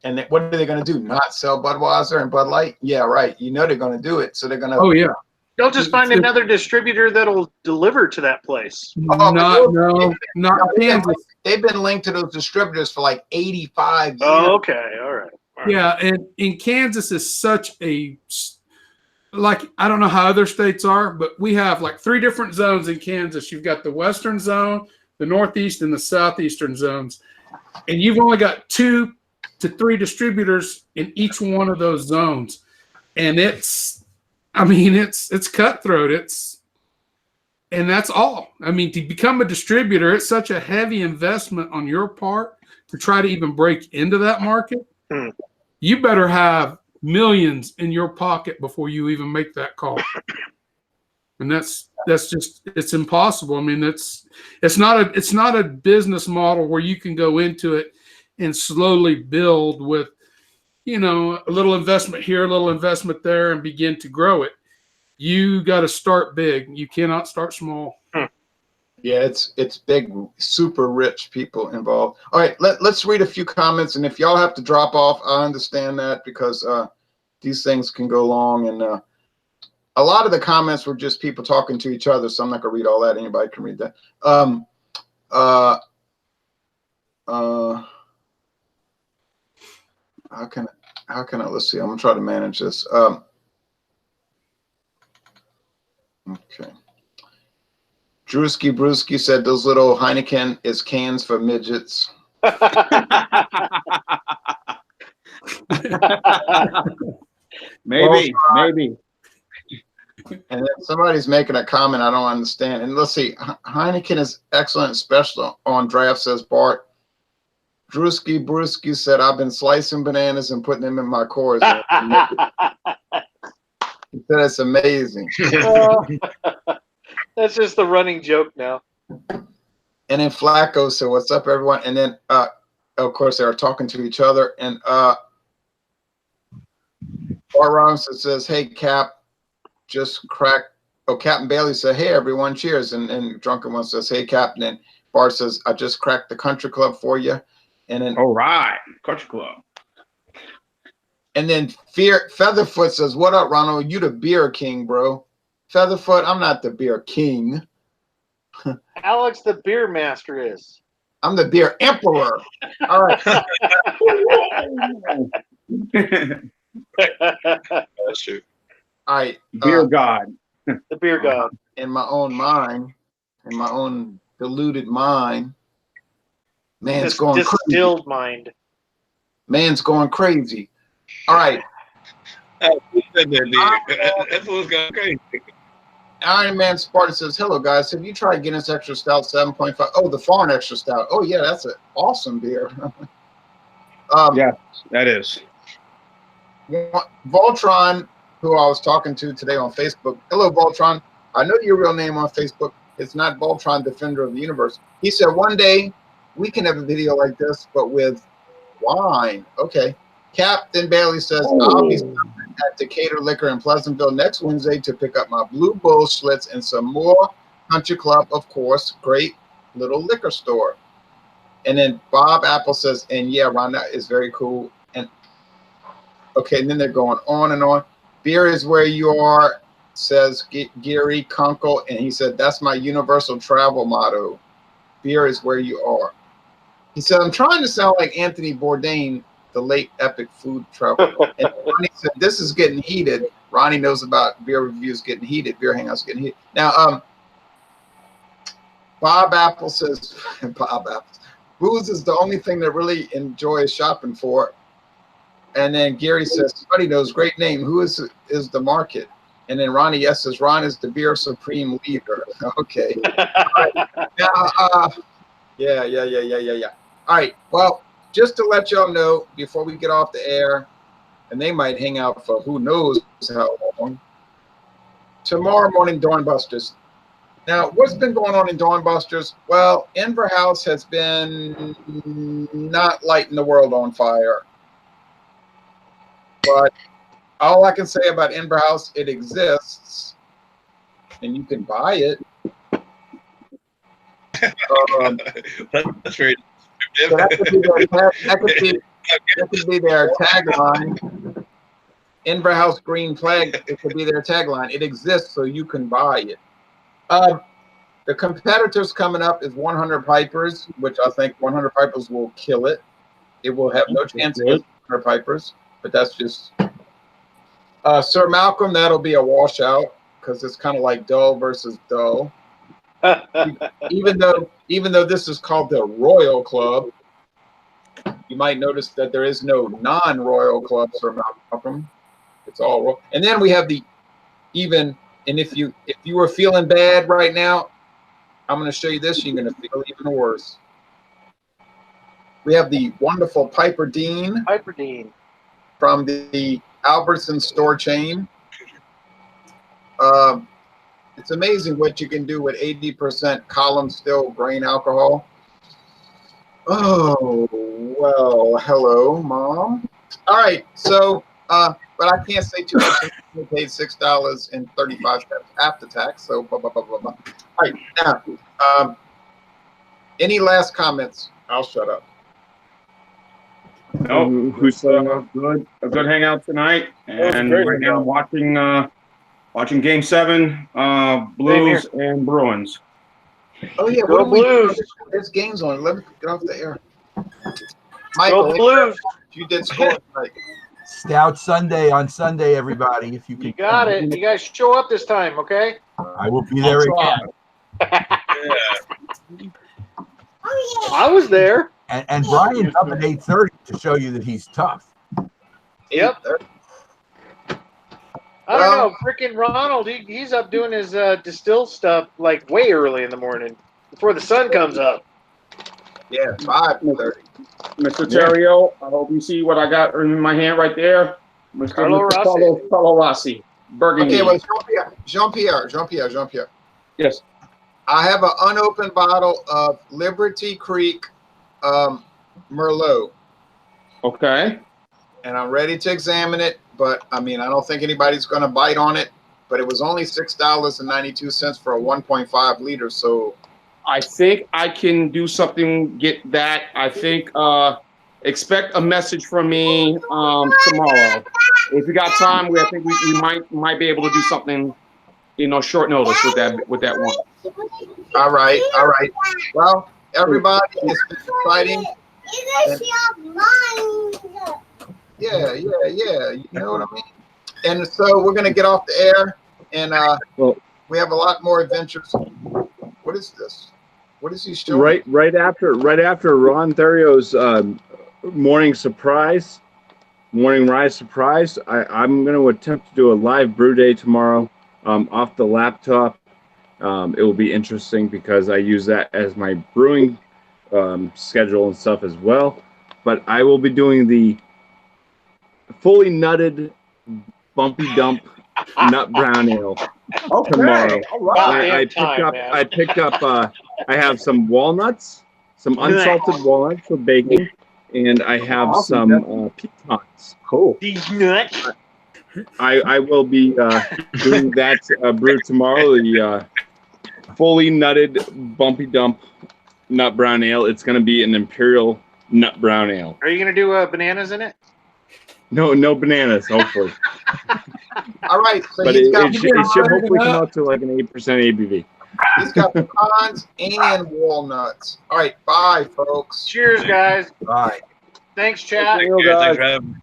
And what are they going to do? Not sell Budweiser and Bud Light? Yeah, right. They're going to do it. So they're going to. Oh, yeah. They'll just find another distributor that'll deliver to that place. Not Kansas. They've been linked to those distributors for like 85 years. Oh, okay. All right. Yeah. And in Kansas is such a, I don't know how other states are, but we have like 3 different zones in Kansas. You've got the Western zone, the Northeast, and the Southeastern zones. And you've only got 2 to 3 distributors in each one of those zones. And it's cutthroat. And that's all. I mean, to become a distributor, it's such a heavy investment on your part to try to even break into that market. You better have millions in your pocket before you even make that call. And that's just, it's impossible. I mean, it's not a business model where you can go into it and slowly build with, a little investment here, a little investment there, and begin to grow it. You got to start big. You cannot start small. Yeah, it's big, super rich people involved. All right, let's read a few comments, and if y'all have to drop off, I understand that because these things can go long, and a lot of the comments were just people talking to each other, so I'm not gonna read all that. Anybody can read that. How can I, let's see, I'm gonna try to manage this. Okay. Drewski Brewski said those little Heineken is cans for midgets. Maybe, maybe. And then somebody's making a comment I don't understand. And let's see, Heineken is excellent, especially on draft, says Bart. Drewski Brewski said, I've been slicing bananas and putting them in my cores. He said it's amazing. That's just the running joke now. And then Flacco said, what's up, everyone? And then, of course, they were talking to each other. And Bart Robinson says, hey, Cap, just crack. Oh, Captain Bailey said, hey, everyone, cheers. And Drunken One says, hey, Captain. And Bart says, I just cracked the country club for you. And then, all right, country club. And then Featherfoot says, what up, Ronald? You the beer king, bro. Featherfoot, I'm not the beer king. Alex, the beer master, is. I'm the beer emperor. All right. That's true. All right. Beer God. The beer god. In my own mind, in my own deluded mind, man's going crazy. Distilled mind. Man's going crazy. All right. That fool's going crazy. Iron Man Sparta says, hello, guys. Have you tried Guinness Extra Stout 7.5? Oh, the Foreign Extra Stout. Oh, yeah, that's an awesome beer. Yeah, that is. Voltron, who I was talking to today on Facebook. Hello, Voltron. I know your real name on Facebook. It's not Voltron, Defender of the Universe. He said, one day we can have a video like this, but with wine. Okay. Captain Bailey says, I'll be at Decatur Liquor in Pleasantville next Wednesday to pick up my Blue Bull Schlitz and some more Country Club, of course. Great little liquor store. And then Bob Apple says, and yeah, Ron, that is very cool. And okay, and then they're going on and on. Beer is where you are, says Gary Kunkel, and he said, that's my universal travel motto. Beer is where you are. He said, I'm trying to sound like Anthony Bourdain, the late epic food traveler. And Ronnie said, this is getting heated. Ronnie knows about beer reviews getting heated, beer hangouts getting heated. Now, Bob Apple says, Bob Apple, booze is the only thing that really enjoys shopping for. And then Gary says, somebody knows, great name. Who is the market? And then Ronnie S says, Ron is the beer supreme leader. Okay. Right. Now, yeah. All right. Well, just to let y'all know before we get off the air, and they might hang out for who knows how long. Tomorrow morning, Dawnbusters. Now, what's been going on in Dawnbusters? Well, Inver House has been not lighting the world on fire. But all I can say about Inver House, it exists, and you can buy it. That's very So that could be their tagline. Inver House Green Flag, it could be their tagline. It exists, so you can buy it. The competitors coming up is 100 Pipers, which I think 100 Pipers will kill it. It will have no chance against 100 Pipers, but that's just Sir Malcolm. That'll be a washout because it's kind of like dull versus dull. even though this is called the Royal Club, you might notice that there is no non-Royal Club, Sir Malcolm. It's all royal. And then we have the even. And if you were feeling bad right now, I'm going to show you this. You're going to feel even worse. We have the wonderful Piper Dean. Piper Dean. From the Albertson store chain. It's amazing what you can do with 80% column still grain alcohol. Oh, well, hello, Mom. All right, so, but I can't say too much. We paid $6.35 after tax, so blah, blah, blah, blah, blah. All right, now, any last comments? I'll shut up. No, who's a good hangout tonight, and right now watching Game 7, Blues and Bruins. Oh yeah, go Blues! There's games on. Let me get off the air. Michael, go Blues! You did score tonight. Stout Sunday on Sunday, everybody. If you can, you got it. You guys show up this time, okay? I will be there again. I was there. And Brian's up at 8:30 to show you that he's tough. Yep. I don't know. Freaking Ronald, he's up doing his distill stuff like way early in the morning before the sun comes up. Yeah, 5:30. Mr. Terrio, I hope you see what I got in my hand right there. Mr. Carlo Rossi. Carlo Rossi. Burgundy. Okay, well, Jean-Pierre. Yes. I have an unopened bottle of Liberty Creek Merlot. Okay. And I'm ready to examine it, but I mean, I don't think anybody's going to bite on it. But it was only $6.92 for a 1.5 liter. So I think I can do something. Get that. I think expect a message from me tomorrow. If you got time, I think we might be able to do something, short notice with that one. All right. Well, everybody, it's been exciting. Yeah. You know what I mean? And so we're gonna get off the air, and we have a lot more adventures. What is this? What is he showing? Right after Ron Therio's morning rise surprise, I'm going to attempt to do a live brew day tomorrow off the laptop. It will be interesting because I use that as my brewing schedule and stuff as well. But I will be doing the fully nutted, bumpy dump nut brown ale tomorrow. All right. I picked up. I have some walnuts, some unsalted walnuts for baking, and I have some pecans. Cool. These nuts. I will be doing that brew tomorrow. The fully nutted, bumpy dump nut brown ale. It's going to be an imperial nut brown ale. Are you going to do bananas in it? No bananas, hopefully. All right, so but it should hopefully come out to like an 8% ABV. He's got pecans and walnuts. All right, bye, folks. Cheers, guys. Bye. Thanks, chat. Thanks for having me.